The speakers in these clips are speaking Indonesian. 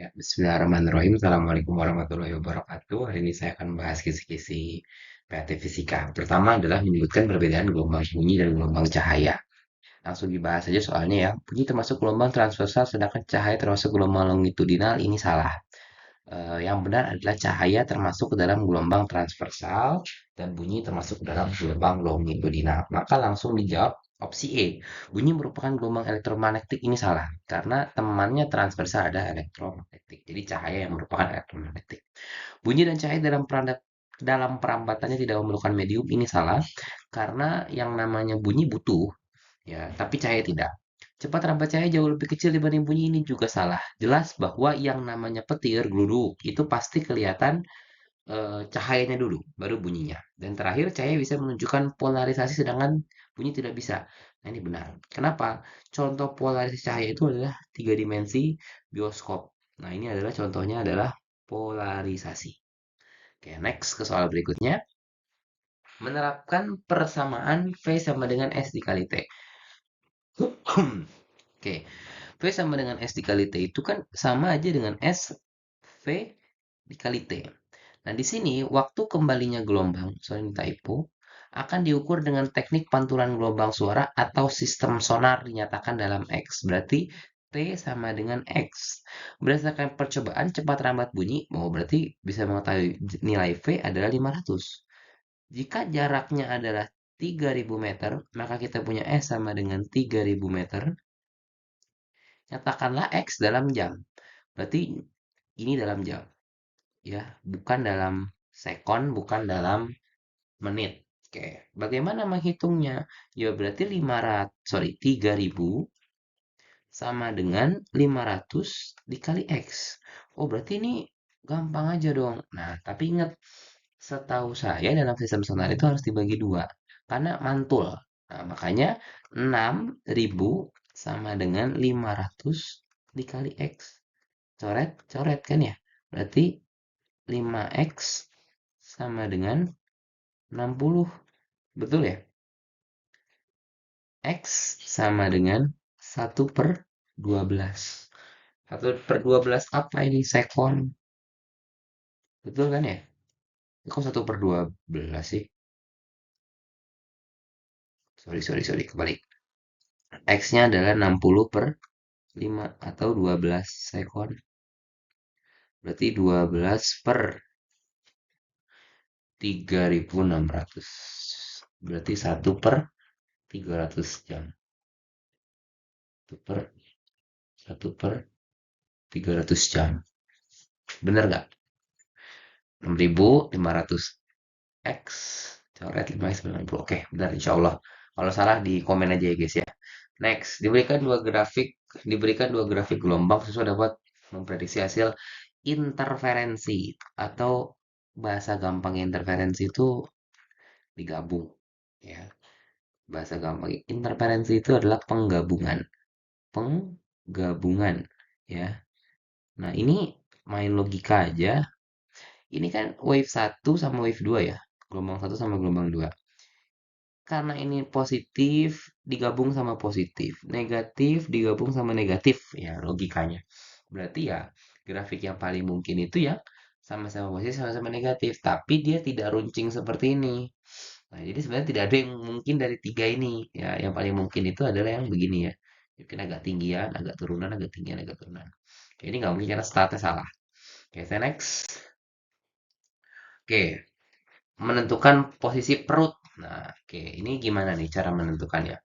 Ya, Bismillahirrahmanirrahim. Assalamualaikum warahmatullahi wabarakatuh. Hari ini saya akan membahas kisi-kisi PAT fisika. Pertama adalah menyebutkan perbedaan gelombang bunyi dan gelombang cahaya. Langsung dibahas saja soalnya ya. Bunyi termasuk gelombang transversal, sedangkan cahaya termasuk gelombang longitudinal. Ini salah. Yang benar adalah cahaya termasuk ke dalam gelombang transversal dan bunyi termasuk ke dalam gelombang longitudinal. Maka langsung dijawab opsi E. Bunyi merupakan gelombang elektromagnetik. Ini salah karena temannya transversal ada elektromagnetik. Jadi cahaya yang merupakan elektromagnetik. Bunyi dan cahaya dalam perambatannya tidak memerlukan medium. Ini salah karena yang namanya bunyi butuh ya, tapi cahaya tidak. Cepat rambat cahaya jauh lebih kecil dibanding bunyi, ini juga salah. Jelas bahwa yang namanya petir, gluduk, itu pasti kelihatan cahayanya dulu, baru bunyinya. Dan terakhir, cahaya bisa menunjukkan polarisasi sedangkan bunyi tidak bisa. Nah, ini benar. Kenapa? Contoh polarisasi cahaya itu adalah tiga dimensi bioskop. Nah, ini adalah contohnya adalah polarisasi. Oke, next ke soal berikutnya. Menerapkan persamaan V sama dengan S dikali T. Oke, V sama dengan S dikali T itu kan sama aja dengan S V dikali T. Nah, di sini waktu kembalinya gelombang, sorry ini typo, akan diukur dengan teknik pantulan gelombang suara atau sistem sonar dinyatakan dalam X. Berarti T sama dengan X. Berdasarkan percobaan cepat rambat bunyi, berarti bisa mengetahui nilai V adalah 500. Jika jaraknya adalah 3000 meter, maka kita punya S sama dengan 3000 meter. Nyatakanlah X dalam jam. Berarti ini dalam jam, ya, bukan dalam sekon, bukan dalam menit. Oke, bagaimana menghitungnya? Ya berarti 3000 sama dengan 500 dikali X. Oh, berarti ini gampang aja dong. Nah, tapi ingat, setahu saya dalam sistem sonar itu harus dibagi dua. Karena mantul. Nah, makanya 6000 sama dengan 500 dikali X. Coret, coret kan ya? Berarti 5X sama dengan 60. Betul ya? X sama dengan 1/12. 1/12 apa ini? Sekon. Betul kan ya? Kok 1/12 sih? Sorry, sorry, sorry. Kebalik. X-nya adalah 60 per 5 atau 12 sekon. Berarti 12 per 3600. Berarti 1/300 jam. 1/300 jam. Bener nggak? 6500 X coret 5x90. Oke, benar insya Allah. Kalau salah di komen aja ya guys ya. Next, diberikan dua grafik gelombang siswa dapat memprediksi hasil interferensi atau bahasa gampang interferensi itu digabung ya. Bahasa gampang interferensi itu adalah penggabungan. Penggabungan ya. Nah, ini main logika aja. Ini kan wave satu sama wave 2 ya. Gelombang satu sama gelombang 2. Karena ini positif digabung sama positif, negatif digabung sama negatif, ya logikanya. Berarti ya grafik yang paling mungkin itu yang sama-sama positif sama-sama negatif, tapi dia tidak runcing seperti ini. Nah, jadi sebenarnya tidak ada yang mungkin dari tiga ini. Ya, yang paling mungkin itu adalah yang begini ya. Mungkin agak tinggian, agak turunan, agak tinggian, agak turunan. Oke, ini nggak mungkin karena startnya salah. Oke, saya next. Oke, menentukan posisi perut. Nah, oke, ini gimana nih cara menentukannya?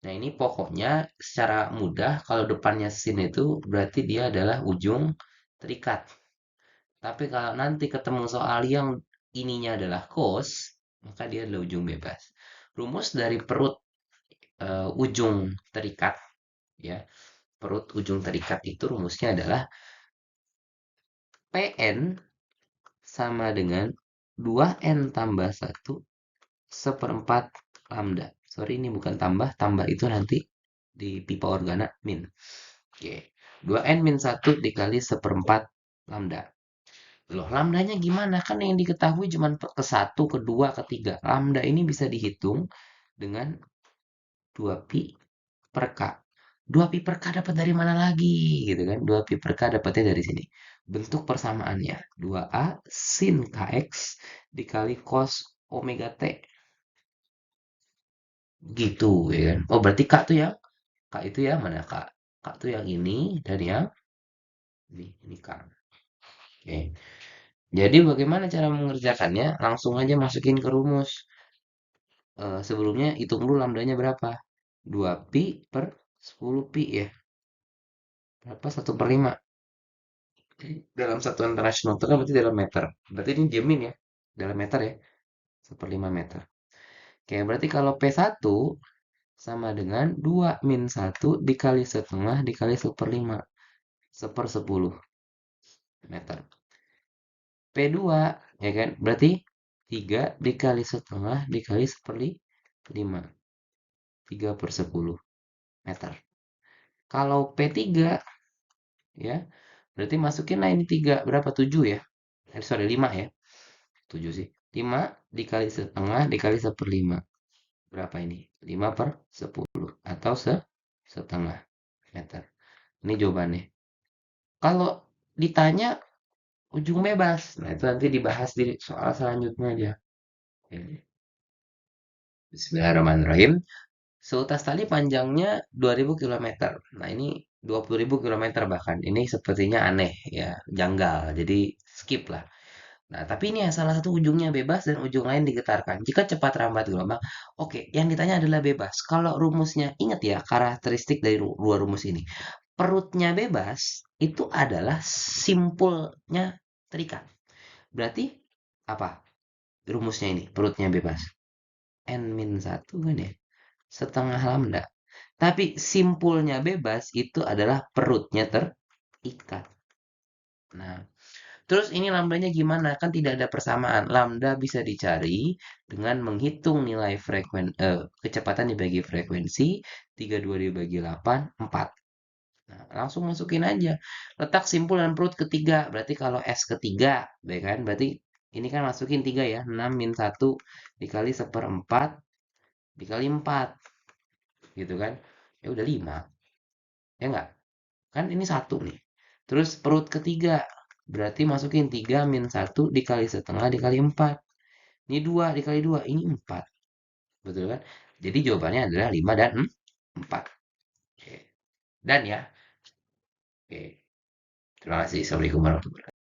Nah, ini pokoknya secara mudah kalau depannya sin itu berarti dia adalah ujung terikat. Tapi kalau nanti ketemu soal yang ininya adalah cos, maka dia adalah ujung bebas. Rumus dari perut ujung terikat ya. Perut ujung terikat itu rumusnya adalah PN sama dengan 2N tambah 1/4 lambda. Sorry ini bukan tambah, tambah itu nanti di pipa organa min. Oke, 2N min 1 dikali 1/4 lambda. Loh, lambdanya gimana? Kan yang diketahui cuma ke 1, ke 2, ke 3. Lambda ini bisa dihitung dengan 2pi per K. 2 pi per K dapat dari mana lagi? Gitu kan. 2 pi per K dapatnya dari sini. Bentuk persamaannya. 2A sin KX dikali cos omega T. Gitu ya kan. Oh berarti K tuh ya. K itu ya mana K? K tuh yang ini dan yang ini K. Oke. Jadi bagaimana cara mengerjakannya? Langsung aja masukin ke rumus. Sebelumnya hitung dulu lambdanya berapa? 2 pi per 10 pi ya. Berapa? 1/5. Dalam satuan internasional itu kan berarti dalam meter. Berarti ini jamin ya. Dalam meter ya. 1/5 meter. Oke, berarti kalau P1 sama dengan 2 min 1 dikali setengah dikali 1/5. 1/10 meter. P2 ya kan? Berarti 3 dikali setengah dikali 1/5. 3/10 meter. Kalau P3 ya, berarti masukin lah ini 3 berapa? 7 ya? Sorry 5 ya. 7 sih. 5 dikali setengah dikali 1/5. Berapa ini? 5/10 atau setengah meter. Ini jawabannya. Kalau ditanya ujung bebas, nah itu nanti dibahas di soal selanjutnya aja. Bismillahirrahmanirrahim. Seutas tali panjangnya 2000 kilometer. Nah, ini 20.000 kilometer bahkan. Ini sepertinya aneh ya, janggal. Jadi skip lah. Nah, tapi ini ya salah satu ujungnya bebas dan ujung lain digetarkan. Jika cepat rambat gelombang, oke, yang ditanya adalah bebas. Kalau rumusnya, ingat ya karakteristik dari dua rumus ini. Perutnya bebas itu adalah simpulnya terikat. Berarti apa rumusnya ini? Perutnya bebas. N-1 kan ya? Setengah lambda. Tapi simpulnya bebas itu adalah perutnya terikat. Nah, terus ini lambdanya gimana? Kan tidak ada persamaan. Lambda bisa dicari dengan menghitung nilai kecepatan dibagi frekuensi, 32 dibagi 8, 4. Nah, langsung masukin aja. Letak simpul dan perut ketiga. Berarti kalau S ketiga, ya kan? Berarti ini kan masukin 3 ya. 6 min 1 dikali 1/4 dikali 4. Gitu kan? Ya udah 5. Ya enggak? Kan ini 1 nih. Terus perut ketiga. Berarti masukin 3 min 1 dikali setengah dikali 4. Ini 2 dikali 2. Ini 4. Betul kan? Jadi jawabannya adalah 5 dan 4. Oke. Dan ya. Oke. Terima kasih. Assalamualaikum warahmatullahi wabarakatuh.